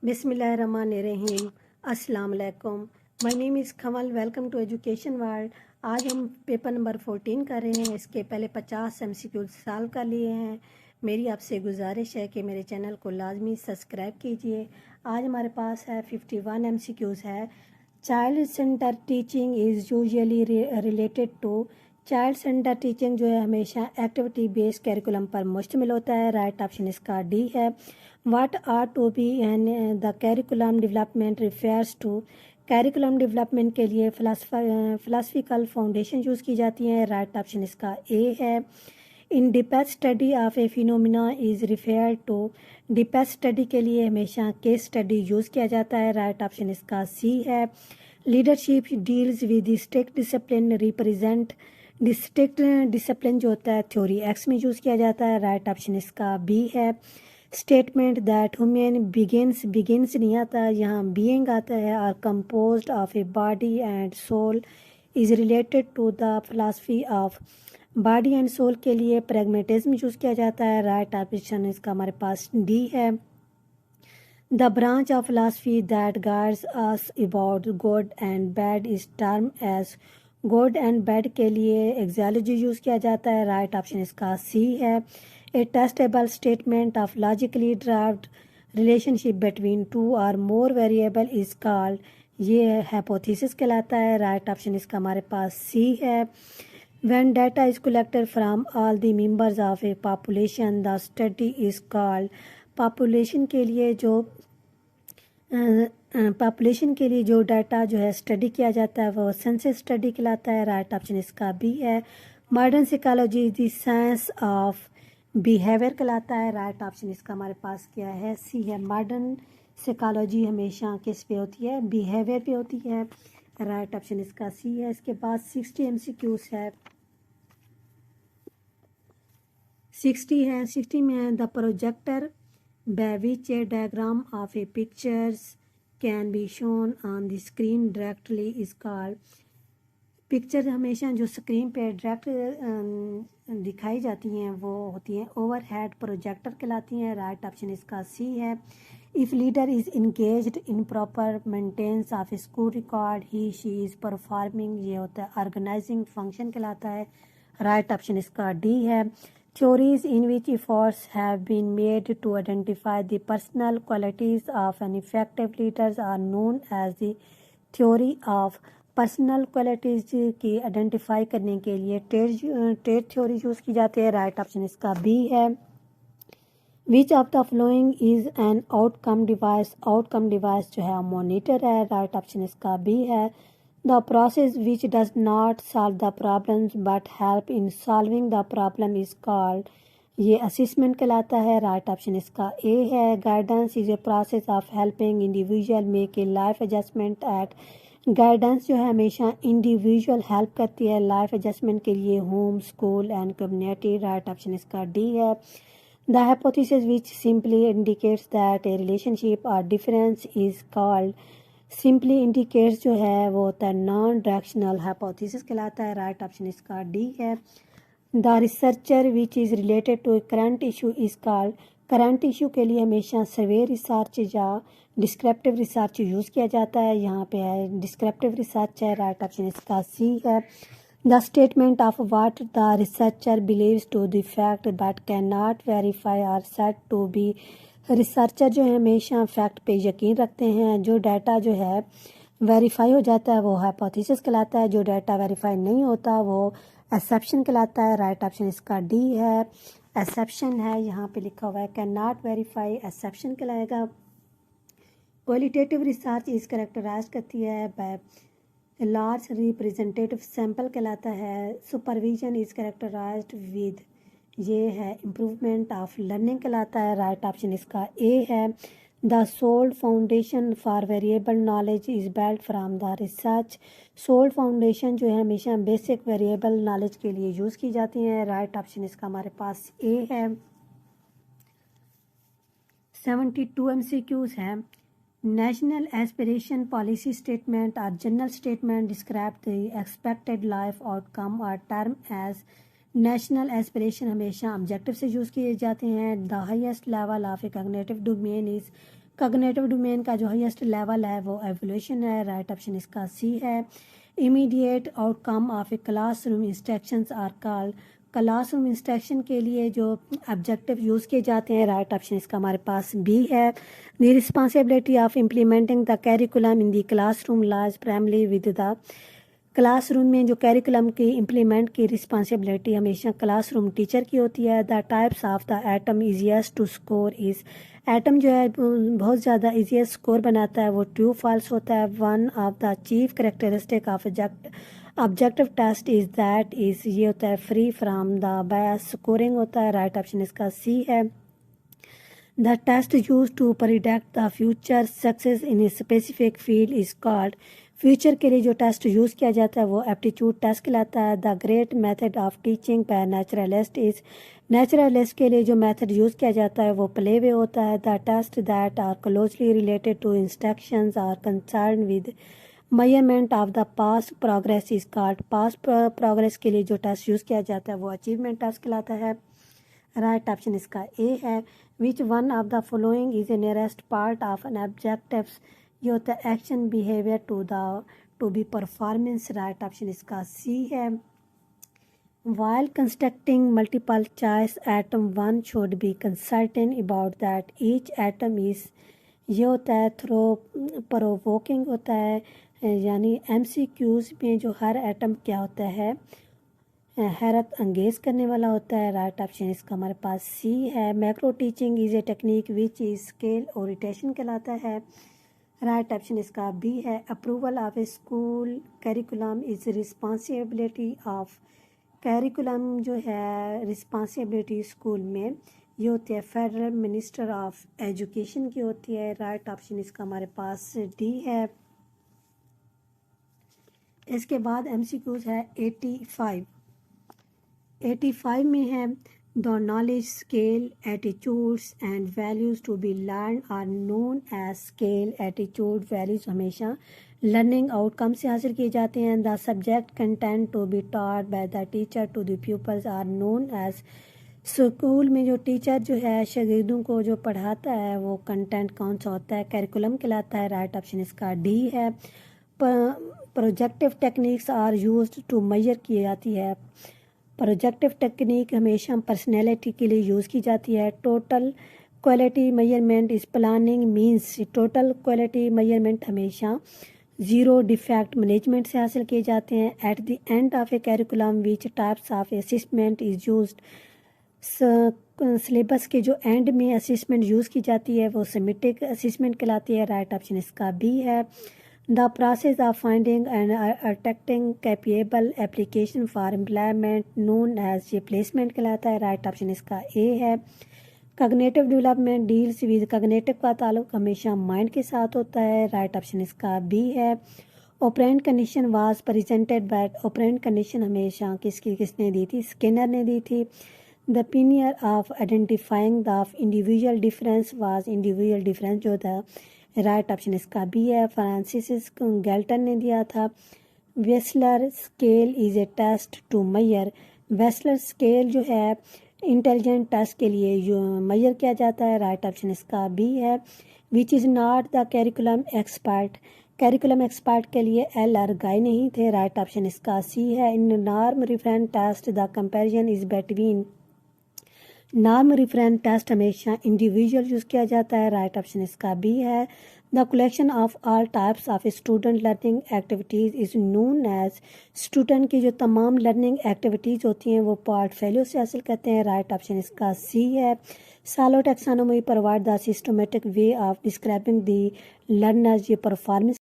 बिस्मिल्लाहिर्रहमानिर्रहीम। अस्सलाम वालेकुम। My name is Kamal. Welcome to education world. आज हम पेपर नंबर 14 कर रहे हैं। इसके पहले 50 MCQ सॉल्व कर लिए हैं। मेरी आपसे गुजारिश है कि मेरे चैनल को लाजमी सब्सक्राइब कीजिए। आज हमारे पास है 51 MCQs है। Child centre teaching is usually related to. Child centre teaching जो है हमेशा एक्टिविटी बेस्ड कैरिकुलम पर मुश्तमिल होता है। राइट ऑप्शन इसका डी है। What ought to be and the curriculum development refers to। Curriculum development के लिए फिलासफिकल फाउंडेशन यूज़ की जाती हैं। राइट ऑप्शन इसका ए है। In depth study of a phenomena is refer to. Depth study के लिए हमेशा केस स्टडी यूज़ किया जाता है। राइट ऑप्शन इसका सी है। Leadership deals with strict discipline represent. District discipline जो होता है थ्योरी एक्स में यूज़ किया जाता है। राइट ऑप्शन इसका बी है। स्टेटमेंट दैट ह्यूमन बिगिनस नहीं आता, यहाँ बीइंग आता है। और composed of a body and soul is related to the philosophy of. Body and soul के लिए प्रैग्मेटिज्म यूज़ किया जाता है। राइट ऑप्शन इसका हमारे पास डी है। The branch of philosophy that guides us about good and bad is term as. Good and bad के लिए एक्सोलॉजी यूज़ किया जाता है। राइट ऑप्शन इसका सी है। A testable statement of logically derived relationship between two or more variable is called। ये hypothesis कहलाता है। राइट ऑप्शन इसका हमारे पास सी है। When data is collected from all the members of a population, the study is called। Population के लिए जो data जो है स्टडी किया जाता है वो सेंसस स्टडी कहलाता है। राइट ऑप्शन इसका बी है। Modern psychology is the science of behaviour कहलाता है। राइट ऑप्शन इसका हमारे पास क्या है, सी है। मॉडर्न साइकोलॉजी हमेशा किस पे होती है, बिहेवियर पे होती है। राइट ऑप्शन इसका सी है। इसके बाद 60 MCQs है। 60 में है the projector by which A diagram of A pictures can be shown on the screen directly is called. Picture हमेशा जो स्क्रीन पे डायरेक्ट दिखाई जाती हैं वो होती हैं ओवरहेड प्रोजेक्टर कहलाती हैं। राइट ऑप्शन इसका सी है। If leader is engaged in proper maintenance of school record he she is performing, ये होता है ऑर्गेनाइजिंग फंक्शन कहलाता है। राइट ऑप्शन इसका डी है। Theories in which efforts have been made to identify the personal qualities of an effective leader are known as the theory of। Personal qualities की identify करने के लिए ट्रेड थ्योरी यूज़ की जाती है। Right option इसका B है। Which of the following is an outcome device. Outcome device जो है मॉनिटर है। राइट ऑप्शन इसका बी है। The process which does not solve the problems but help in solving the problem is called, ये assessment कहलाता है। Right option इसका A है। Guidance is a process of helping individual make a life adjustment at. Guidance जो है हमेशा individual help करती है लाइफ एडजस्टमेंट के लिए, home school and community. Right option इसका डी है। The hypothesis which simply indicates that a relationship और difference is called. Simply indicates जो है वो होता है नॉन डायरेक्शनल हाइपोथेसिस कहलाता है। राइट ऑप्शन इसका डी है। The researcher which is related to a current issue is called. Current issue के लिए हमेशा सर्वे रिसर्च या डिस्क्रिप्टिव रिसर्च यूज़ किया जाता है। यहाँ पे है डिस्क्रिप्टिव रिसर्च है। राइट ऑप्शन इसका सी है। The statement of what the researcher believes to the fact but can not verify are said to be. Researcher जो है हमेशा फैक्ट पे यकीन रखते हैं। जो डाटा जो है वेरीफाई हो जाता है वो हाइपोथेसिस कहलाता है। जो डाटा वेरीफाई नहीं होता वो एक्सेप्शन कहलाता है। राइट ऑप्शन इसका डी है। एक्सेप्शन है, यहाँ पे लिखा हुआ है कैन नॉट वेरीफाई, एक्सेप्शन कहलाएगा। क्वालिटेटिव रिसर्च इस कैरेक्टराइज करती है बाय लार्ज रिप्रेजेंटेटिव सैंपल कहलाता है। सुपरविजन इज कैरेक्टराइज्ड विद, ये है इम्प्रूवमेंट ऑफ लर्निंग कहलाता है। राइट ऑप्शन इसका ए है। The sold foundation for variable knowledge is built from the research. Sold foundation जो है हमेशा बेसिक वेरिएबल नॉलेज के लिए यूज़ की जाती हैं। राइट ऑप्शन इसका हमारे पास ए है। 72 MCQs है। नेशनल एस्पिरेशन पॉलिसी स्टेटमेंट और general statement describe the expected life outcome और टर्म एज। नेशनल एस्पिरेशन हमेशा ऑब्जेक्टिव से यूज़ किए जाते हैं। The highest level of A cognitive domain is cognitive domain का जो हाईएस्ट लेवल है वो एवोल्यूशन है, राइट ऑप्शन इसका सी है। Immediate outcome of a classroom instructions are called, classroom instruction के लिए जो ऑब्जेक्टिव यूज़ किए जाते हैं, राइट ऑप्शन इसका हमारे पास बी है। The responsibility of implementing the curriculum in the classroom लाज प्राइमली विद द, क्लासरूम में जो कैरिकुलम की इम्प्लीमेंट की रिस्पॉन्सिबिलिटी हमेशा क्लासरूम टीचर की होती है। The types of the item easiest to score is, item जो है बहुत ज़्यादा इजीएस्ट स्कोर बनाता है वो ट्रू फॉल्स होता है। One of the chief characteristic of objective test is that is, ये होता है free from the bias scoring होता है, राइट ऑप्शन इसका सी है। The test use to predict the future success in a specific field is called, future के लिए जो टेस्ट यूज़ किया जाता है वो एप्टीट्यूड टेस्ट कहलाता है। The great method of teaching bye naturalist is, naturalist के लिए जो मेथड यूज़ किया जाता है वो प्ले वे होता है। The test that are closely related to instructions are concern with measurement of the past progress is called, past progress के लिए जो टेस्ट यूज़ किया जाता है वो अचीवमेंट टेस्ट कहलाता है, राइट ऑप्शन इसका ए है। Which one of the following is a nearest part of an objective, ये होता है action behaviour to be performance, right option इसका सी है। While constructing multiple choice item one should be consultant about that each item is, ये होता है throw provoking होता है, यानी MCQs में जो हर एटम क्या होता है हैरत अंगेज करने वाला होता है, राइट ऑप्शन इसका हमारे पास सी है। Macro teaching is a technique which is scale orientation कहलाता है, राइट ऑप्शन इसका बी है। Approval of A school curriculum is responsibility of, curriculum जो है रिस्पॉन्सिबिलिटी स्कूल में ये होती है फेडरल मिनिस्टर ऑफ एजुकेशन की होती है, राइट ऑप्शन इसका हमारे पास डी है। इसके बाद MCQs है 85 में है the knowledge skill attitudes and values to be learn are known as skill attitude values हमेशा लर्निंग आउटकम से हासिल किए जाते हैं। The subject content to be taught by the teacher to the pupils are known as, school में जो teacher जो है शागिर्दों को जो पढ़ाता है वो कंटेंट कौन सा होता है, करिकुलम कहलाता है, राइट ऑप्शन इसका डी है। Projective techniques are used to measure की जाती है, प्रोजेक्टिव टेक्निक हमेशा पर्सनैलिटी के लिए यूज़ की जाती है। Total quality measurement is planning means, total quality measurement हमेशा ज़ीरो डिफेक्ट मैनेजमेंट से हासिल किए जाते हैं। At the end of A curriculum which types of असिस्टमेंट is used, syllabus के जो एंड में असिस्टमेंट यूज़ की जाती है वो सेमेटिक असिस्टमेंट कहलाती है, राइट ऑप्शन इसका बी है। The process of finding and attracting capable application for employment known as, ये प्लेसमेंट कहलाता है, राइट ऑप्शन इसका ए है। Cognitive development deals with, cognitive का ताल्लुक हमेशा माइंड के साथ होता है, राइट ऑप्शन इसका बी है। Operant condition was presented by, operant condition हमेशा किसने दी थी, स्किनर ने दी थी। The pioneer of identifying the individual difference was, individual difference जो था, राइट ऑप्शन इसका बी है, फ्रांसिस गैल्टन ने दिया था। Wechsler scale is a test to measure, Wechsler scale जो है इंटेलिजेंट टेस्ट के लिए जो मेजर किया जाता है, राइट ऑप्शन इसका बी है। Which is not the curriculum expert, curriculum expert के लिए LR गाय नहीं थे, राइट ऑप्शन इसका सी है। In norm reference test the comparison is between, norm reference test हमेशा इंडिविजुअल यूज़ किया जाता है, राइट ऑप्शन इसका बी है। The collection of all types of student learning activities is known as, student की जो तमाम लर्निंग एक्टिविटीज़ होती हैं वो पोर्टफोलियो से हासिल करते हैं, राइट ऑप्शन इसका सी है। सालो taxonomy provide the systematic way of describing the learners, ये परफॉर्मेंस